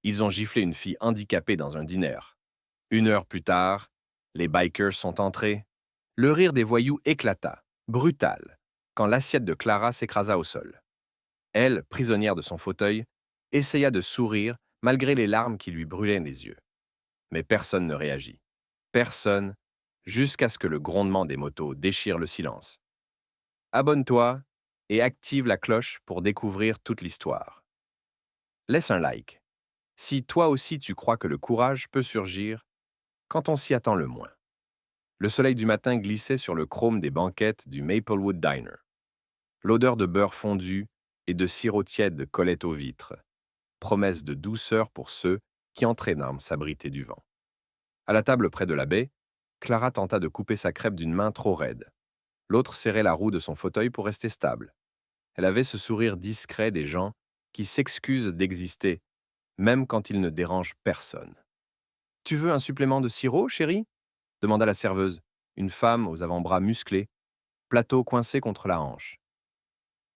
Ils ont giflé une fille handicapée dans un diner. 1 heure plus tard, les bikers sont entrés. Le rire des voyous éclata, brutal, quand l'assiette de Clara s'écrasa au sol. Elle, prisonnière de son fauteuil, essaya de sourire malgré les larmes qui lui brûlaient les yeux. Mais personne ne réagit. Personne, jusqu'à ce que le grondement des motos déchire le silence. Abonne-toi et active la cloche pour découvrir toute l'histoire. Laisse un like si toi aussi tu crois que le courage peut surgir quand on s'y attend le moins. Le soleil du matin glissait sur le chrome des banquettes du Maplewood Diner. L'odeur de beurre fondu et de sirop tiède collait aux vitres, promesse de douceur pour ceux qui entraînèrent s'abriter du vent. À la table près de la baie, Clara tenta de couper sa crêpe d'une main trop raide. L'autre serrait la roue de son fauteuil pour rester stable. Elle avait ce sourire discret des gens qui s'excusent d'exister, même quand ils ne dérangent personne. Tu veux un supplément de sirop, chérie demanda la serveuse, une femme aux avant-bras musclés, plateau coincé contre la hanche.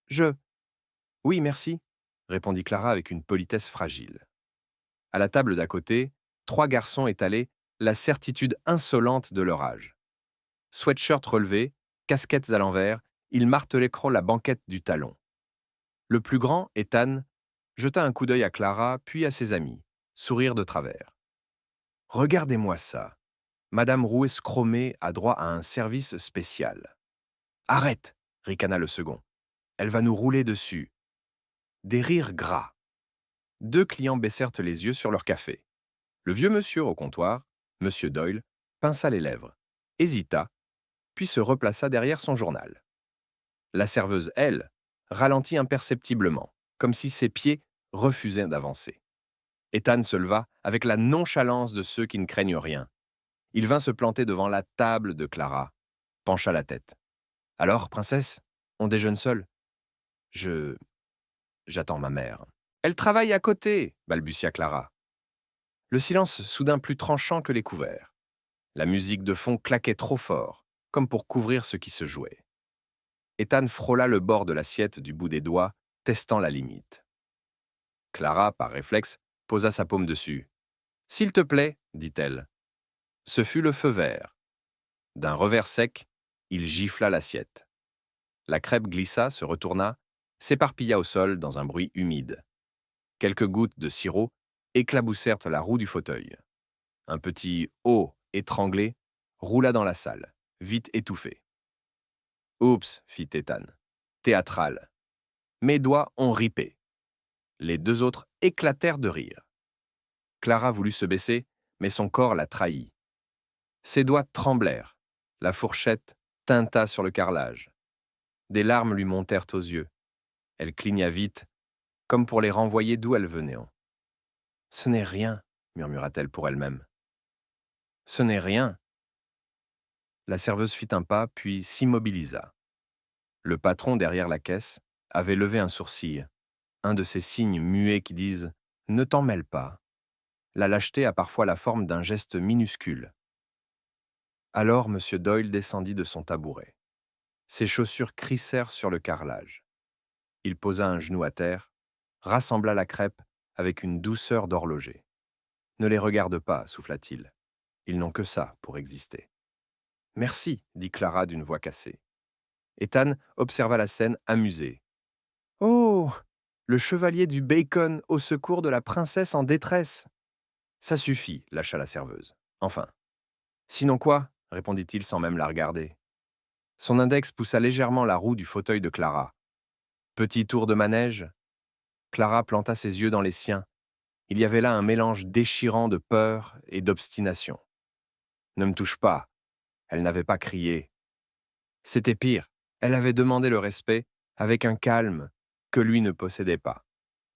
Je. Oui, merci, répondit Clara avec une politesse fragile. À la table d'à côté, 3 garçons étalaient la certitude insolente de leur âge. Sweatshirt relevé, casquettes à l'envers, ils martelaient la banquette du talon. Le plus grand, Ethan, jeta un coup d'œil à Clara, puis à ses amis, sourire de travers. Regardez-moi ça. Madame Rouet-Scromé a droit à un service spécial. Arrête, ricana le second. Elle va nous rouler dessus. Des rires gras. 2 clients baissèrent les yeux sur leur café. Le vieux monsieur au comptoir, monsieur Doyle, pinça les lèvres, hésita, puis se replaça derrière son journal. La serveuse, elle, ralentit imperceptiblement, comme si ses pieds refusaient d'avancer. Ethan se leva avec la nonchalance de ceux qui ne craignent rien. Il vint se planter devant la table de Clara, pencha la tête. Alors, princesse, on déjeune seul. Je. J'attends ma mère. Elle travaille à côté, balbutia Clara. Le silence soudain plus tranchant que les couverts. La musique de fond claquait trop fort, comme pour couvrir ce qui se jouait. Ethan frôla le bord de l'assiette du bout des doigts, testant la limite. Clara, par réflexe, posa sa paume dessus. S'il te plaît, dit-elle. Ce fut le feu vert. D'un revers sec, il gifla l'assiette. La crêpe glissa, se retourna, s'éparpilla au sol dans un bruit humide. Quelques gouttes de sirop éclaboussèrent la roue du fauteuil. Un petit « oh » étranglé roula dans la salle, vite étouffé. Oups, fit Ethan. Théâtral. Mes doigts ont ripé. Les 2 autres éclatèrent de rire. Clara voulut se baisser, mais son corps la trahit. Ses doigts tremblèrent. La fourchette tinta sur le carrelage. Des larmes lui montèrent aux yeux. Elle cligna vite, comme pour les renvoyer d'où elle venait. Ce n'est rien, murmura-t-elle pour elle-même. Ce n'est rien. La serveuse fit un pas, puis s'immobilisa. Le patron derrière la caisse avait levé un sourcil, un de ces signes muets qui disent « Ne t'en mêle pas ». La lâcheté a parfois la forme d'un geste minuscule. Alors M. Doyle descendit de son tabouret. Ses chaussures crissèrent sur le carrelage. Il posa un genou à terre, rassembla la crêpe avec une douceur d'horloger. Ne les regarde pas, souffla-t-il. Ils n'ont que ça pour exister. Merci, dit Clara d'une voix cassée. Ethan observa la scène amusé. Oh, le chevalier du bacon au secours de la princesse en détresse. Ça suffit, lâcha la serveuse. Enfin. Sinon quoi répondit-il sans même la regarder. Son index poussa légèrement la roue du fauteuil de Clara. Petit tour de manège. Clara planta ses yeux dans les siens. Il y avait là un mélange déchirant de peur et d'obstination. Ne me touche pas. Elle n'avait pas crié. C'était pire. Elle avait demandé le respect avec un calme que lui ne possédait pas.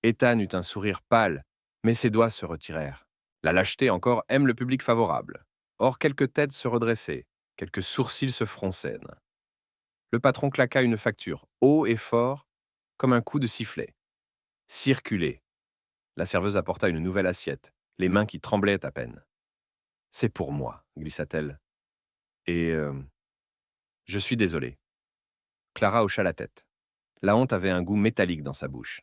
Ethan eut un sourire pâle, mais ses doigts se retirèrent. La lâcheté encore aime le public favorable. Or, quelques têtes se redressaient, quelques sourcils se fronçaient. Le patron claqua une facture, haut et fort, comme un coup de sifflet. Circulez. La serveuse apporta une nouvelle assiette, les mains qui tremblaient à peine. C'est pour moi, glissa-t-elle. Et je suis désolée. Clara hocha la tête. La honte avait un goût métallique dans sa bouche.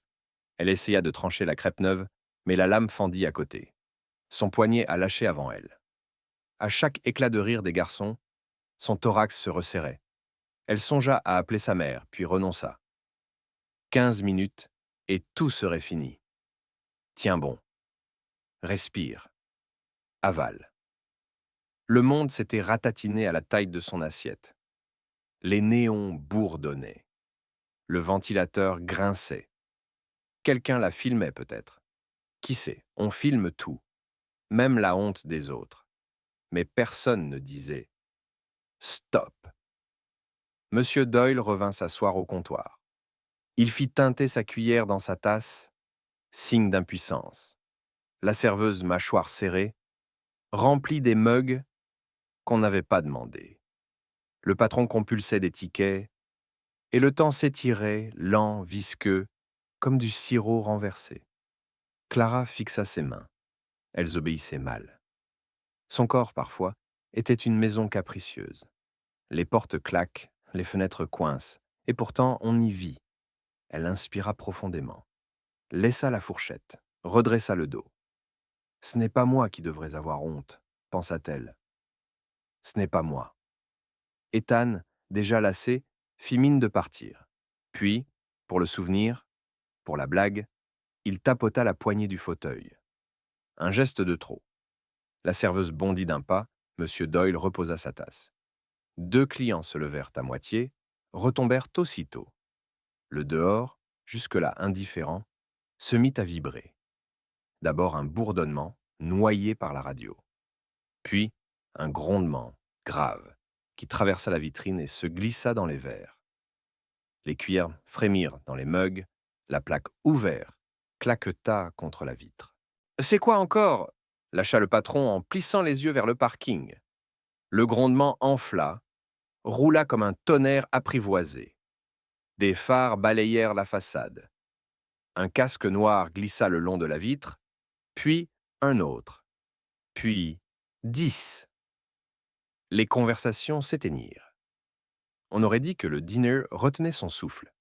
Elle essaya de trancher la crêpe neuve, Mais la lame fendit à côté. Son poignet a lâché avant elle. À chaque éclat de rire des garçons, son thorax se resserrait. Elle songea à appeler sa mère, puis renonça. 15 minutes, et tout serait fini. Tiens bon. Respire. Avale. Le monde s'était ratatiné à la taille de son assiette. Les néons bourdonnaient. Le ventilateur grinçait. Quelqu'un la filmait peut-être. Qui sait, on filme tout, même la honte des autres. Mais personne ne disait « Stop ». Monsieur Doyle revint s'asseoir au comptoir. Il fit teinter sa cuillère dans sa tasse, signe d'impuissance. La serveuse, mâchoire serrée, remplit des mugs qu'on n'avait pas demandés. Le patron compulsait des tickets, et le temps s'étirait, lent, visqueux, comme du sirop renversé. Clara fixa ses mains. Elles obéissaient mal. Son corps, parfois, était une maison capricieuse. Les portes claquent, les fenêtres coincent, et pourtant on y vit. Elle inspira profondément, laissa la fourchette, redressa le dos. « Ce n'est pas moi qui devrais avoir honte », pensa-t-elle. « Ce n'est pas moi. » Ethan, déjà lassé, fit mine de partir. Puis, pour le souvenir, pour la blague, il tapota la poignée du fauteuil. Un geste de trop. La serveuse bondit d'un pas, M. Doyle reposa sa tasse. 2 clients se levèrent à moitié, retombèrent aussitôt. Le dehors, jusque-là indifférent, se mit à vibrer. D'abord un bourdonnement, noyé par la radio. Puis un grondement, grave, qui traversa la vitrine et se glissa dans les verres. Les cuillères frémirent dans les mugs, la plaque ouverte claqueta contre la vitre. « C'est quoi encore ?» lâcha le patron en plissant les yeux vers le parking. Le grondement enfla, roula comme un tonnerre apprivoisé. Des phares balayèrent la façade. Un casque noir glissa le long de la vitre, puis un autre, puis 10. Les conversations s'éteignirent. On aurait dit que le dîner retenait son souffle.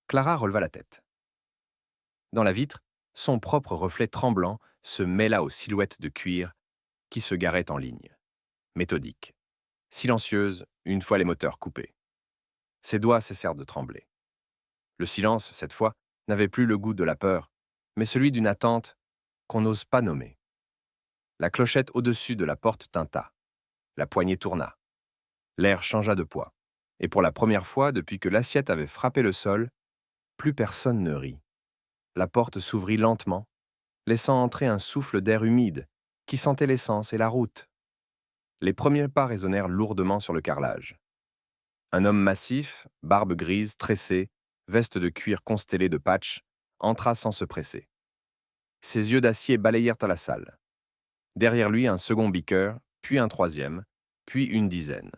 Clara releva la tête. Dans la vitre, son propre reflet tremblant se mêla aux silhouettes de cuir qui se garaient en ligne. Méthodique, silencieuse, une fois les moteurs coupés. Ses doigts cessèrent de trembler. Le silence, cette fois, n'avait plus le goût de la peur, mais celui d'une attente qu'on n'ose pas nommer. La clochette au-dessus de la porte tinta. La poignée tourna. L'air changea de poids. Et pour la première fois, depuis que l'assiette avait frappé le sol, plus personne ne rit. La porte s'ouvrit lentement, laissant entrer un souffle d'air humide qui sentait l'essence et la route. Les premiers pas résonnèrent lourdement sur le carrelage. Un homme massif, barbe grise, tressée, veste de cuir constellée de patchs, entra sans se presser. Ses yeux d'acier balayèrent à la salle. Derrière lui, un second beaker, puis un troisième, puis une dizaine.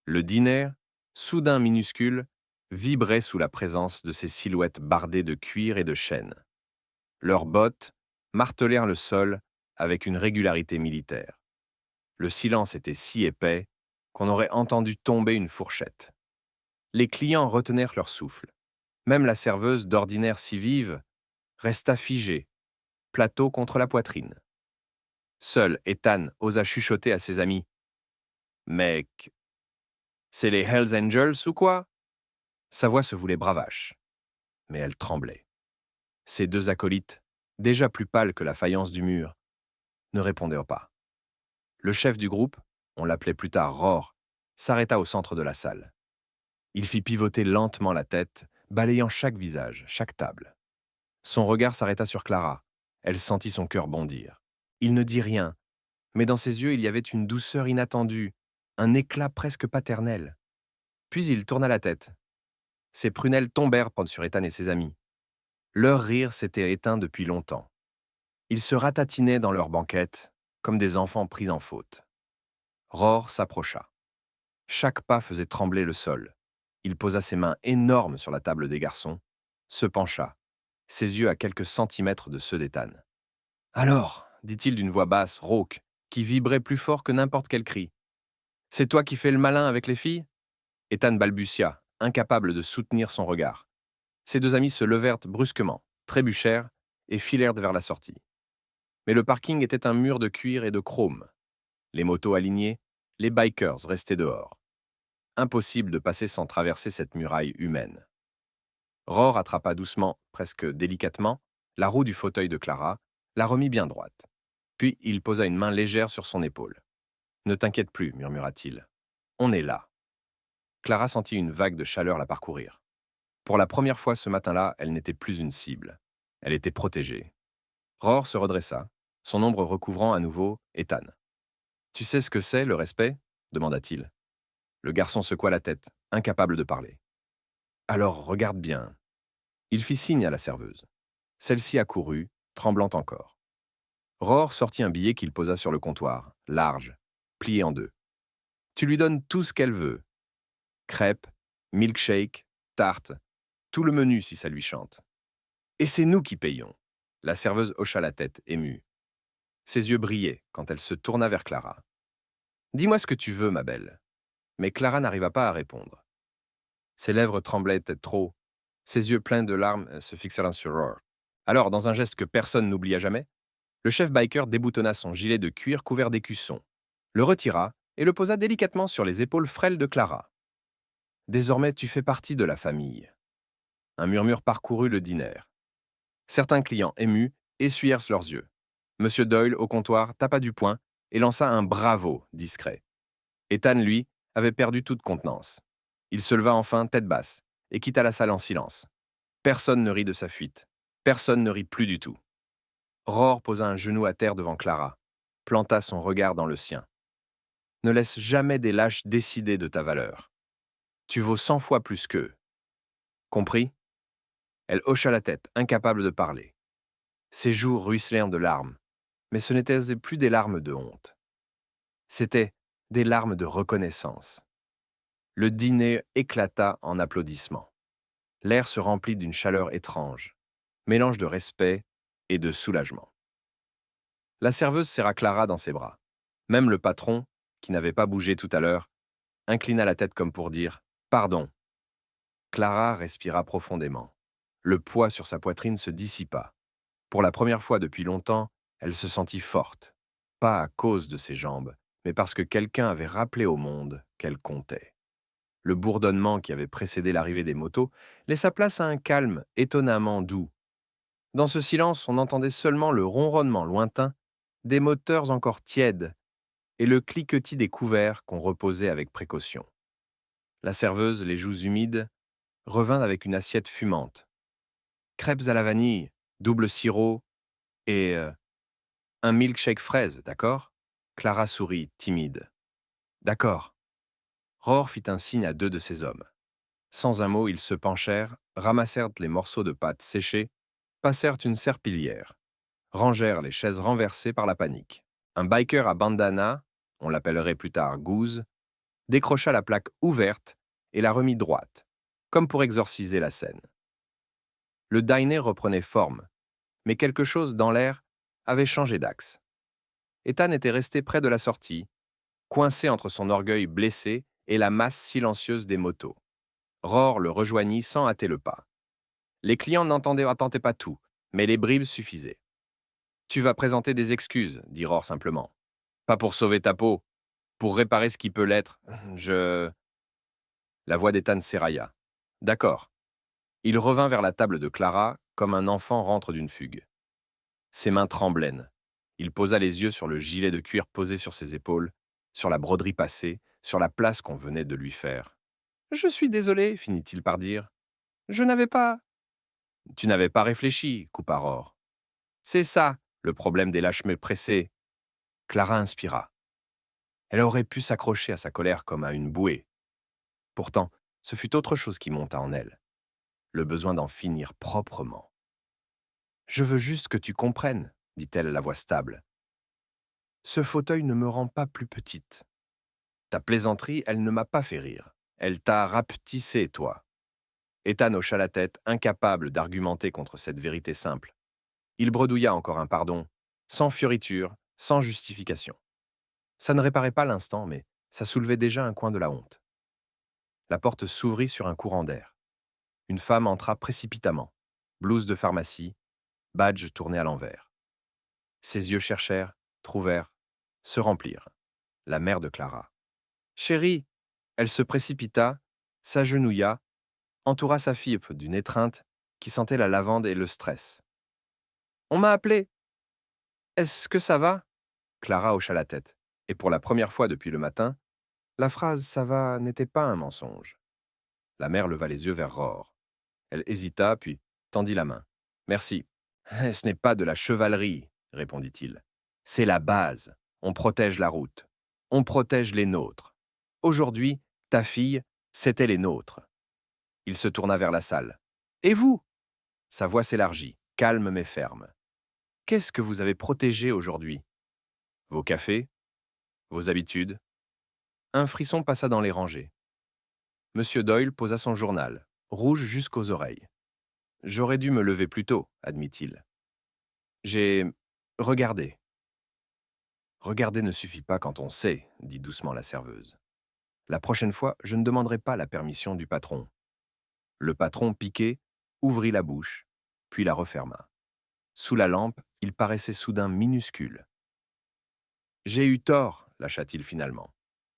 Le dîner, soudain minuscule, vibrait sous la présence de ces silhouettes bardées de cuir et de chêne. Leurs bottes martelèrent le sol avec une régularité militaire. Le silence était si épais qu'on aurait entendu tomber une fourchette. Les clients retenèrent leur souffle. Même la serveuse, d'ordinaire si vive, resta figée, plateau contre la poitrine. Seul Ethan osa chuchoter à ses amis. « Mec, c'est les Hells Angels ou quoi ?» Sa voix se voulait bravache, mais elle tremblait. Ses 2 acolytes, déjà plus pâles que la faïence du mur, ne répondaient pas. Le chef du groupe, on l'appelait plus tard Roar, s'arrêta au centre de la salle. Il fit pivoter lentement la tête, balayant chaque visage, chaque table. Son regard s'arrêta sur Clara. Elle sentit son cœur bondir. Il ne dit rien, mais dans ses yeux il y avait une douceur inattendue, un éclat presque paternel. Puis il tourna la tête. Ses prunelles tombèrent sur Ethan et ses amis. Leur rire s'était éteint depuis longtemps. Ils se ratatinaient dans leur banquette, comme des enfants pris en faute. Roar s'approcha. Chaque pas faisait trembler le sol. Il posa ses mains énormes sur la table des garçons, se pencha, ses yeux à quelques centimètres de ceux d'Ethan. « Alors, dit-il d'une voix basse, rauque, qui vibrait plus fort que n'importe quel cri. « C'est toi qui fais le malin avec les filles ?» Ethan balbutia, incapable de soutenir son regard. Ses 2 amis se levèrent brusquement, trébuchèrent et filèrent vers la sortie. Mais le parking était un mur de cuir et de chrome. Les motos alignées, les bikers restaient dehors. Impossible de passer sans traverser cette muraille humaine. Rohr attrapa doucement, presque délicatement, la roue du fauteuil de Clara, la remit bien droite. Puis il posa une main légère sur son épaule. « Ne t'inquiète plus, murmura-t-il. On est là. » Clara sentit une vague de chaleur la parcourir. Pour la première fois ce matin-là, elle n'était plus une cible. Elle était protégée. Rohr se redressa, son ombre recouvrant à nouveau Ethan. « Tu sais ce que c'est, le respect ?» demanda-t-il. Le garçon secoua la tête, incapable de parler. « Alors regarde bien. » Il fit signe à la serveuse. Celle-ci accourut, tremblante encore. Rohr sortit un billet qu'il posa sur le comptoir, large, plié en deux. « Tu lui donnes tout ce qu'elle veut. Crêpes, milkshake, tarte, tout le menu si ça lui chante. Et c'est nous qui payons. » La serveuse hocha la tête, émue. Ses yeux brillaient quand elle se tourna vers Clara. « Dis-moi ce que tu veux, ma belle. » Mais Clara n'arriva pas à répondre. Ses lèvres tremblaient peut-être trop. Ses yeux pleins de larmes se fixèrent sur Rohr. Alors, dans un geste que personne n'oublia jamais, le chef biker déboutonna son gilet de cuir couvert d'écussons, le retira et le posa délicatement sur les épaules frêles de Clara. « Désormais, tu fais partie de la famille. » Un murmure parcourut le dîner. Certains clients émus essuyèrent leurs yeux. Monsieur Doyle, au comptoir, tapa du poing et lança un bravo discret. Ethan, lui, avait perdu toute contenance. Il se leva enfin, tête basse, et quitta la salle en silence. Personne ne rit de sa fuite. Personne ne rit plus du tout. Rohr posa un genou à terre devant Clara, planta son regard dans le sien. « Ne laisse jamais des lâches décider de ta valeur. Tu vaux 100 fois plus qu'eux. Compris ?» Elle hocha la tête, incapable de parler. Ses joues ruisselèrent de larmes, mais ce n'étaient plus des larmes de honte. C'étaient des larmes de reconnaissance. Le dîner éclata en applaudissements. L'air se remplit d'une chaleur étrange, mélange de respect et de soulagement. La serveuse serra Clara dans ses bras. Même le patron, qui n'avait pas bougé tout à l'heure, inclina la tête comme pour dire « Pardon ». Clara respira profondément. Le poids sur sa poitrine se dissipa. Pour la première fois depuis longtemps, elle se sentit forte. Pas à cause de ses jambes, mais parce que quelqu'un avait rappelé au monde qu'elle comptait. Le bourdonnement qui avait précédé l'arrivée des motos laissa place à un calme étonnamment doux. Dans ce silence, on entendait seulement le ronronnement lointain des moteurs encore tièdes et le cliquetis des couverts qu'on reposait avec précaution. La serveuse, les joues humides, revint avec une assiette fumante. Crêpes à la vanille, double sirop et un milkshake fraise, d'accord ? Clara sourit, timide. D'accord. Rohr fit un signe à 2 de ses hommes. Sans un mot, ils se penchèrent, ramassèrent les morceaux de pâte séchés, passèrent une serpillière, rangèrent les chaises renversées par la panique. Un biker à bandana, on l'appellerait plus tard Goose, décrocha la plaque ouverte et la remit droite, comme pour exorciser la scène. Le dîner reprenait forme, mais quelque chose dans l'air avait changé d'axe. Ethan était resté près de la sortie, coincé entre son orgueil blessé et la masse silencieuse des motos. Rohr le rejoignit sans hâter le pas. Les clients n'entendaient pas tout, mais les bribes suffisaient. « Tu vas présenter des excuses, » dit Rohr simplement. « Pas pour sauver ta peau, pour réparer ce qui peut l'être. Je... » La voix d'Ethan s'érailla. « D'accord. » Il revint vers la table de Clara comme un enfant rentre d'une fugue. Ses mains tremblaient. Il posa les yeux sur le gilet de cuir posé sur ses épaules, sur la broderie passée, sur la place qu'on venait de lui faire. « Je suis désolé, finit-il par dire. Je n'avais pas... » « Tu n'avais pas réfléchi, coupa Rohr. C'est ça, le problème des lâches pressés. Clara inspira. Elle aurait pu s'accrocher à sa colère comme à une bouée. Pourtant, ce fut autre chose qui monta en elle. Le besoin d'en finir proprement. « Je veux juste que tu comprennes, » dit-elle à la voix stable. « Ce fauteuil ne me rend pas plus petite. Ta plaisanterie, elle ne m'a pas fait rire. Elle t'a rapetissé, toi. » Ethan hocha la tête, incapable d'argumenter contre cette vérité simple. Il bredouilla encore un pardon, sans fioriture, sans justification. Ça ne réparait pas l'instant, mais ça soulevait déjà un coin de la honte. La porte s'ouvrit sur un courant d'air. Une femme entra précipitamment, blouse de pharmacie, badge tourné à l'envers. Ses yeux cherchèrent, trouvèrent, se remplirent. La mère de Clara. Chérie! Elle se précipita, s'agenouilla, entoura sa fille d'une étreinte qui sentait la lavande et le stress. On m'a appelé. Est-ce que ça va? Clara hocha la tête. Et pour la première fois depuis le matin, la phrase ça va n'était pas un mensonge. La mère leva les yeux vers Roar. Elle hésita, puis tendit la main. Merci. Ce n'est pas de la chevalerie, répondit-il. C'est la base. On protège la route. On protège les nôtres. Aujourd'hui, ta fille, c'était les nôtres. Il se tourna vers la salle. Et vous? Sa voix s'élargit, calme mais ferme. Qu'est-ce que vous avez protégé aujourd'hui? Vos cafés? Vos habitudes? Un frisson passa dans les rangées. Monsieur Doyle posa son journal, rouge jusqu'aux oreilles. J'aurais dû me lever plus tôt, admit-il. J'ai regardé. Regarder ne suffit pas quand on sait, dit doucement la serveuse. La prochaine fois, je ne demanderai pas la permission du patron. Le patron, piqué, ouvrit la bouche, puis la referma. Sous la lampe, il paraissait soudain minuscule. J'ai eu tort, lâcha-t-il finalement.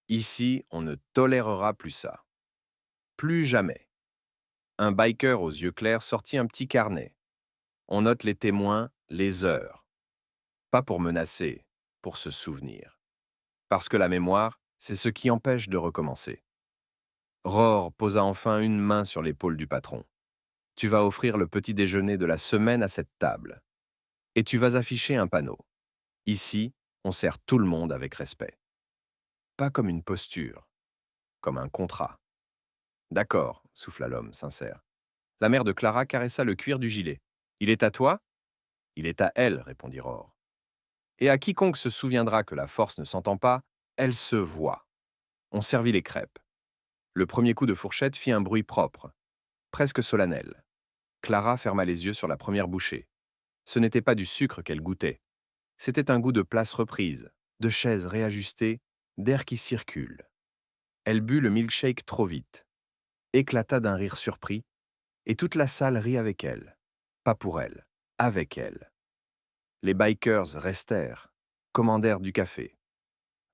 Ici, on ne tolérera plus ça. Plus jamais. Un biker aux yeux clairs sortit un petit carnet. On note les témoins, les heures. Pas pour menacer, pour se souvenir. Parce que la mémoire, c'est ce qui empêche de recommencer. Roar posa enfin une main sur l'épaule du patron. Tu vas offrir le petit déjeuner de la semaine à cette table. Et tu vas afficher un panneau. Ici, on sert tout le monde avec respect. Pas comme une posture, comme un contrat. D'accord, souffla l'homme, sincère. La mère de Clara caressa le cuir du gilet. Il est à toi? Il est à elle, répondit Roar. Et à quiconque se souviendra que la force ne s'entend pas, elle se voit. On servit les crêpes. Le premier coup de fourchette fit un bruit propre, presque solennel. Clara ferma les yeux sur la première bouchée. Ce n'était pas du sucre qu'elle goûtait. C'était un goût de place reprise, de chaises réajustées, d'air qui circule. Elle but le milkshake trop vite, éclata d'un rire surpris, et toute la salle rit avec elle. Pas pour elle, avec elle. Les bikers restèrent, commandèrent du café,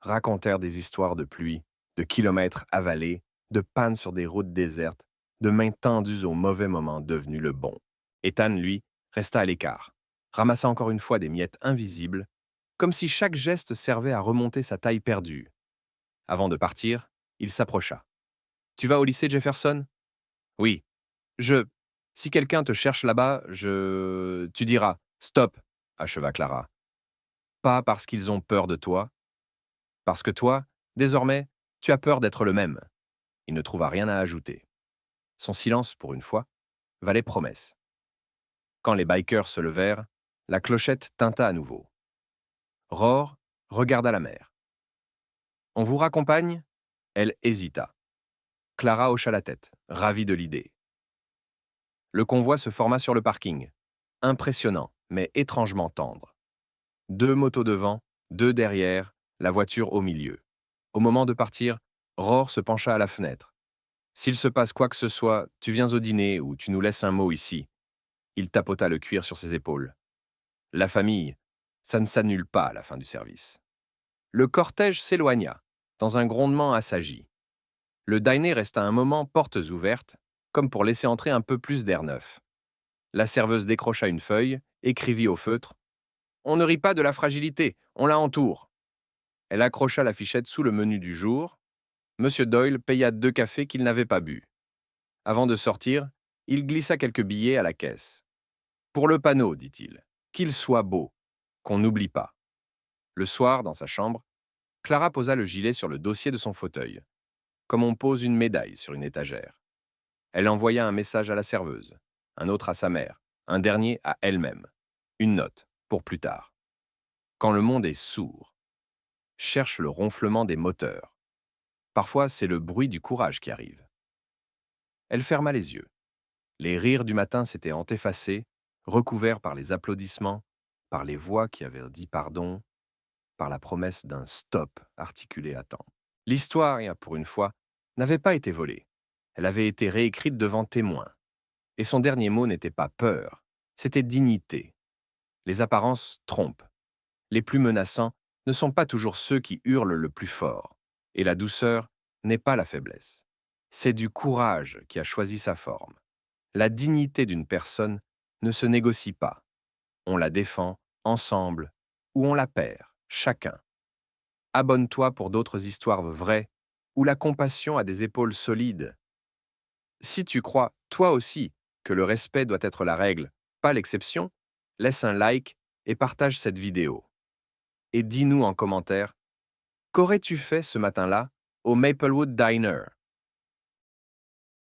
racontèrent des histoires de pluie, de kilomètres avalés, de pannes sur des routes désertes, de mains tendues au mauvais moment devenu le bon. Ethan, lui, resta à l'écart, ramassa encore une fois des miettes invisibles, comme si chaque geste servait à remonter sa taille perdue. Avant de partir, il s'approcha. « Tu vas au lycée Jefferson? »« Oui. Si quelqu'un te cherche là-bas, Tu diras « Stop », acheva Clara. Pas parce qu'ils ont peur de toi, parce que toi, désormais, tu as peur d'être le même. Il ne trouva rien à ajouter. Son silence, pour une fois, valait promesse. Quand les bikers se levèrent, la clochette tinta à nouveau. Roar regarda la mère. « On vous raccompagne ?» Elle hésita. Clara hocha la tête, ravie de l'idée. Le convoi se forma sur le parking. Impressionnant, mais étrangement tendre. 2 motos devant, 2 derrière, la voiture au milieu. Au moment de partir, Roar se pencha à la fenêtre. « S'il se passe quoi que ce soit, tu viens au dîner ou tu nous laisses un mot ici. » Il tapota le cuir sur ses épaules. La famille, ça ne s'annule pas à la fin du service. Le cortège s'éloigna, dans un grondement assagi. Le dîner resta un moment portes ouvertes, comme pour laisser entrer un peu plus d'air neuf. La serveuse décrocha une feuille, écrivit au feutre « On ne rit pas de la fragilité, on la entoure. » Elle accrocha l'affichette sous le menu du jour. Monsieur Doyle paya 2 cafés qu'il n'avait pas bu. Avant de sortir, il glissa quelques billets à la caisse. « Pour le panneau, dit-il, qu'il soit beau, qu'on n'oublie pas. » Le soir, dans sa chambre, Clara posa le gilet sur le dossier de son fauteuil, comme on pose une médaille sur une étagère. Elle envoya un message à la serveuse, un autre à sa mère, un dernier à elle-même. Une note, pour plus tard. Quand le monde est sourd, cherche le ronflement des moteurs. Parfois, c'est le bruit du courage qui arrive. Elle ferma les yeux. Les rires du matin s'étaient effacés, recouverts par les applaudissements, par les voix qui avaient dit pardon, par la promesse d'un stop articulé à temps. L'histoire, pour une fois, n'avait pas été volée. Elle avait été réécrite devant témoins. Et son dernier mot n'était pas peur, c'était dignité. Les apparences trompent. Les plus menaçants ne sont pas toujours ceux qui hurlent le plus fort. Et la douceur n'est pas la faiblesse. C'est du courage qui a choisi sa forme. La dignité d'une personne ne se négocie pas. On la défend ensemble ou on la perd, chacun. Abonne-toi pour d'autres histoires vraies où la compassion a des épaules solides. Si tu crois, toi aussi, que le respect doit être la règle, pas l'exception, laisse un like et partage cette vidéo. Et dis-nous en commentaire, qu'aurais-tu fait ce matin-là au Maplewood Diner?